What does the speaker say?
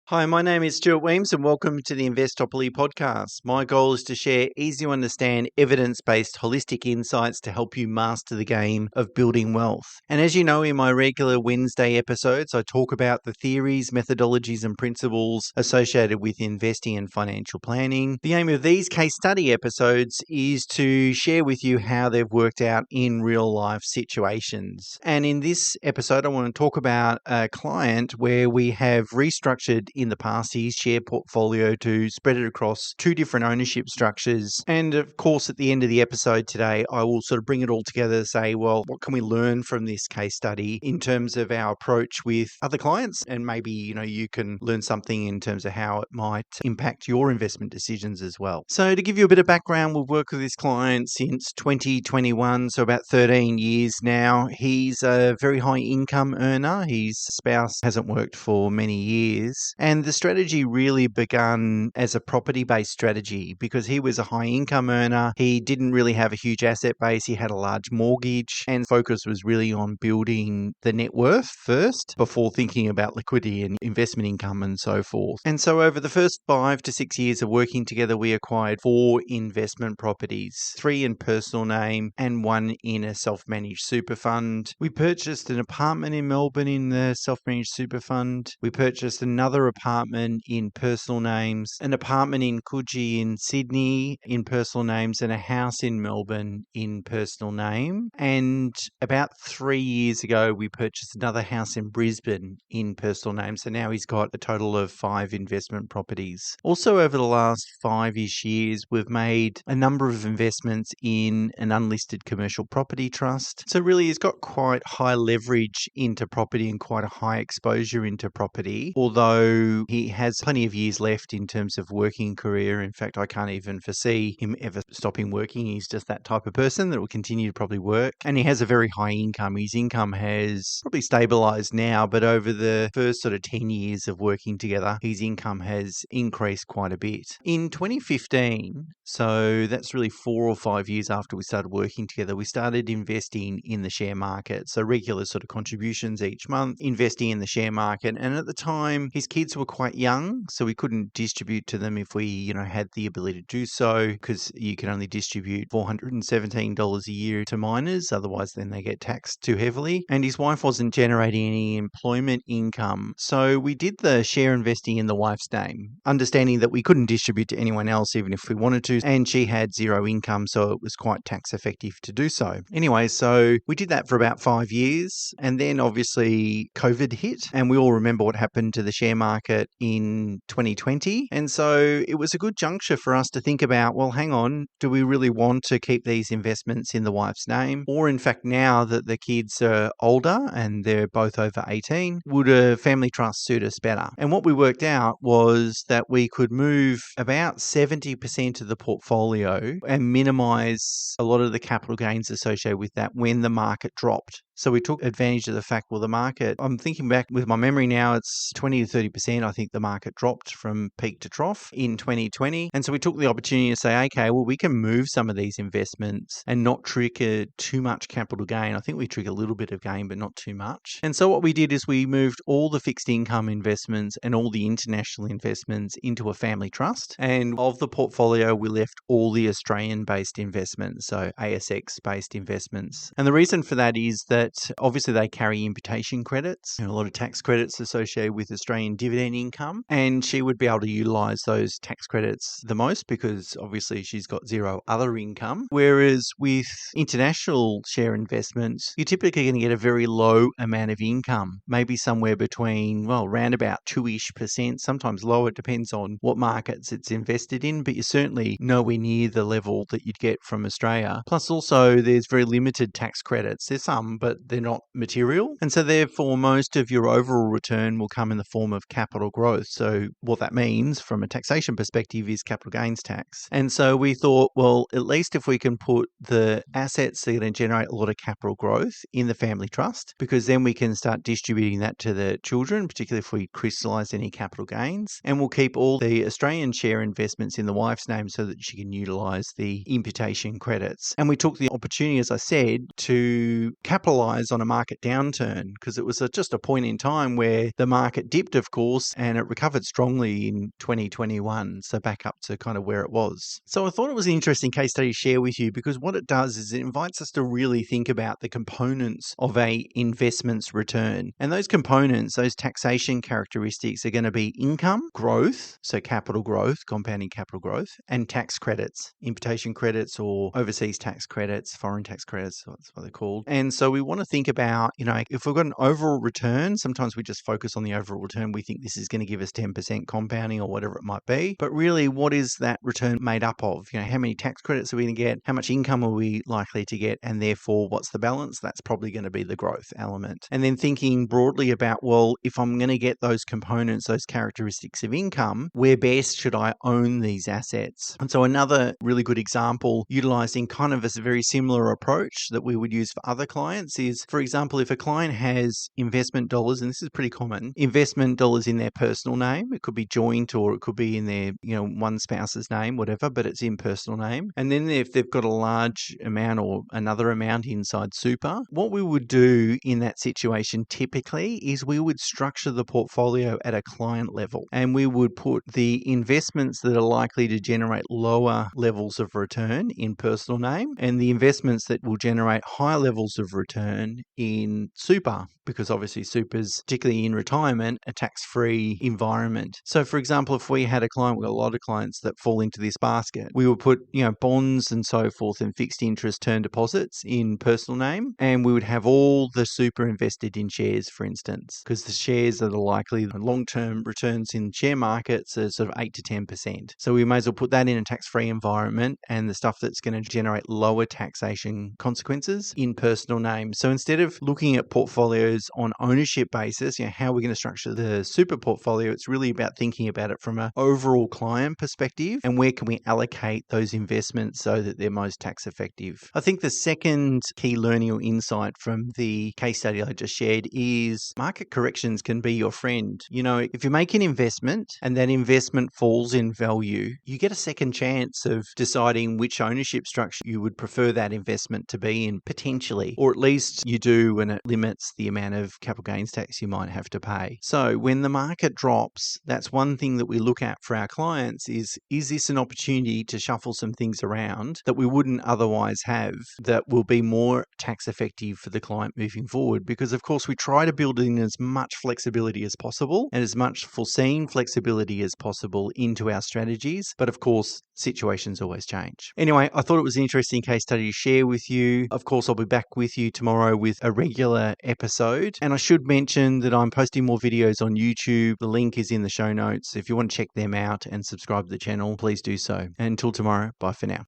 Hi, my name is Stuart and welcome to the Investopoly podcast. My goal is to share easy to understand evidence-based holistic insights to help you master the game of building wealth. And as you know, in my regular Wednesday episodes, I talk about the theories, methodologies and principles associated with investing and financial planning. The aim of these case study episodes is to share with you how they've worked out in real life situations. And in this episode, I want to talk about a client where we have restructured in the past his share portfolio to spread it across two different ownership structures. And of course, at the end of the episode today, I will sort of bring it all together to say, well, what can we learn from this case study in terms of our approach with other clients? And maybe, you can learn something in terms of how it might impact your investment decisions as well. So to give you a bit of background, we've worked with this client since 2021, so about 13 years now. He's a very high income earner. His spouse hasn't worked for many years. And the strategy really begun as a property-based strategy because he was a high income earner. He didn't really have a huge asset base. He had a large mortgage and focus was really on building the net worth first before thinking about liquidity and investment income and so forth. And so over the first 5 to 6 years of working together, we acquired 4 investment properties, 3 in personal name and 1 in a self-managed super fund. We purchased an apartment in Melbourne in the self-managed super fund. We purchased another apartment in personal names, an apartment in Coogee in Sydney in personal names, and a house in Melbourne in personal name. And about 3 years ago, we purchased another house in Brisbane in personal name. So now he's got a total of 5 investment properties. Also, over the last 5-ish years, we've made a number of investments in an unlisted commercial property trust. So really, he's got quite high leverage into property and quite a high exposure into property, although he has plenty of years left in terms of working career. In fact, I can't even foresee him ever stopping working. He's just that type of person that will continue to probably work. And he has a very high income. His income has probably stabilized now, but over the first sort of 10 years of working together, his income has increased quite a bit. In 2015, so that's really 4 or 5 years after we started working together, we started investing in the share market. So regular sort of contributions each month, investing in the share market. And at the time, his kids were quite young, so we couldn't distribute to them if we, had the ability to do so, because you can only distribute $417 a year to minors, otherwise then they get taxed too heavily. And his wife wasn't generating any employment income. So we did the share investing in the wife's name, understanding that we couldn't distribute to anyone else even if we wanted to, and she had zero income, so it was quite tax effective to do so. Anyway, so we did that for about 5 years, and then obviously COVID hit, and we all remember what happened to the share market in 2020. And so it was a good juncture for us to think about, well, hang on, do we really want to keep these investments in the wife's name? Or in fact, now that the kids are older and they're both over 18, would a family trust suit us better? And what we worked out was that we could move about 70% of the portfolio and minimize a lot of the capital gains associated with that when the market dropped. So we took advantage of the fact, well, the market, I'm thinking back with my memory now, it's 20 to 30%. I think the market dropped from peak to trough in 2020. And so we took the opportunity to say, okay, well, we can move some of these investments and not trigger too much capital gain. I think we trigger a little bit of gain, but not too much. And so what we did is we moved all the fixed income investments and all the international investments into a family trust. And of the portfolio, we left all the Australian-based investments, so ASX-based investments. And the reason for that is that obviously they carry imputation credits and a lot of tax credits associated with Australian dividend income. And she would be able to utilize those tax credits the most because obviously she's got zero other income. Whereas with international share investments, you're typically going to get a very low amount of income, maybe somewhere between, well, around about 2-ish%, sometimes lower. It depends on what markets it's invested in, but you're certainly nowhere near the level that you'd get from Australia. Plus also there's very limited tax credits. There's some, but they're not material. And so therefore, most of your overall return will come in the form of capital growth. So what that means from a taxation perspective is capital gains tax. And so we thought, well, at least if we can put the assets that are going to generate a lot of capital growth in the family trust, because then we can start distributing that to the children, particularly if we crystallize any capital gains. And we'll keep all the Australian share investments in the wife's name so that she can utilize the imputation credits. And we took the opportunity, as I said, to capitalize capitalize on a market downturn, because it was just a point in time where the market dipped, of course, and it recovered strongly in 2021, so back up to kind of where it was. So I thought it was an interesting case study to share with you, because what it does is it invites us to really think about the components of a investment's return. And those components, those taxation characteristics, are going to be income, growth, so capital growth, compounding capital growth, and tax credits, importation credits or overseas tax credits, foreign tax credits, that's what they're called. And so we want to think about, if we've got an overall return, sometimes we just focus on the overall return. We think this is going to give us 10% compounding or whatever it might be. But really, what is that return made up of? How many tax credits are we going to get? How much income are we likely to get? And therefore, what's the balance? That's probably going to be the growth element. And then thinking broadly about, well, if I'm going to get those components, those characteristics of income, where best should I own these assets? And so another really good example, utilizing kind of a very similar approach that we would use for other clients is, for example, if a client has investment dollars, and this is pretty common, investment dollars in their personal name, it could be joint or it could be in their, one spouse's name, whatever, but it's in personal name. And then if they've got a large amount or another amount inside super, what we would do in that situation typically is we would structure the portfolio at a client level, and we would put the investments that are likely to generate lower levels of return in personal name, and the investments that will generate higher levels of return in super, because obviously super's, particularly in retirement, a tax-free environment. So for example, if we had a client, we've got a lot of clients that fall into this basket, we would put, bonds and so forth and fixed interest term deposits in personal name, and we would have all the super invested in shares, for instance, because the shares are the likely long-term returns in share markets are sort of 8 to 10%. So we may as well put that in a tax-free environment, and the stuff that's going to generate lower taxation consequences in personal name. So instead of looking at portfolios on ownership basis, how we're going to structure the super portfolio, it's really about thinking about it from an overall client perspective and where can we allocate those investments so that they're most tax effective. I think the second key learning or insight from the case study I just shared is market corrections can be your friend. If you make an investment and that investment falls in value, you get a second chance of deciding which ownership structure you would prefer that investment to be in, potentially, or at least you do when it limits the amount of capital gains tax you might have to pay. So when the market drops, that's one thing that we look at for our clients is this an opportunity to shuffle some things around that we wouldn't otherwise have that will be more tax effective for the client moving forward? Because of course we try to build in as much flexibility as possible and as much foreseen flexibility as possible into our strategies. But of course, situations always change. Anyway, I thought it was an interesting case study to share with you. Of course, I'll be back with you tomorrow with a regular episode. And I should mention that I'm posting more videos on YouTube. The link is in the show notes. If you want to check them out and subscribe to the channel, please do so. And until tomorrow, bye for now.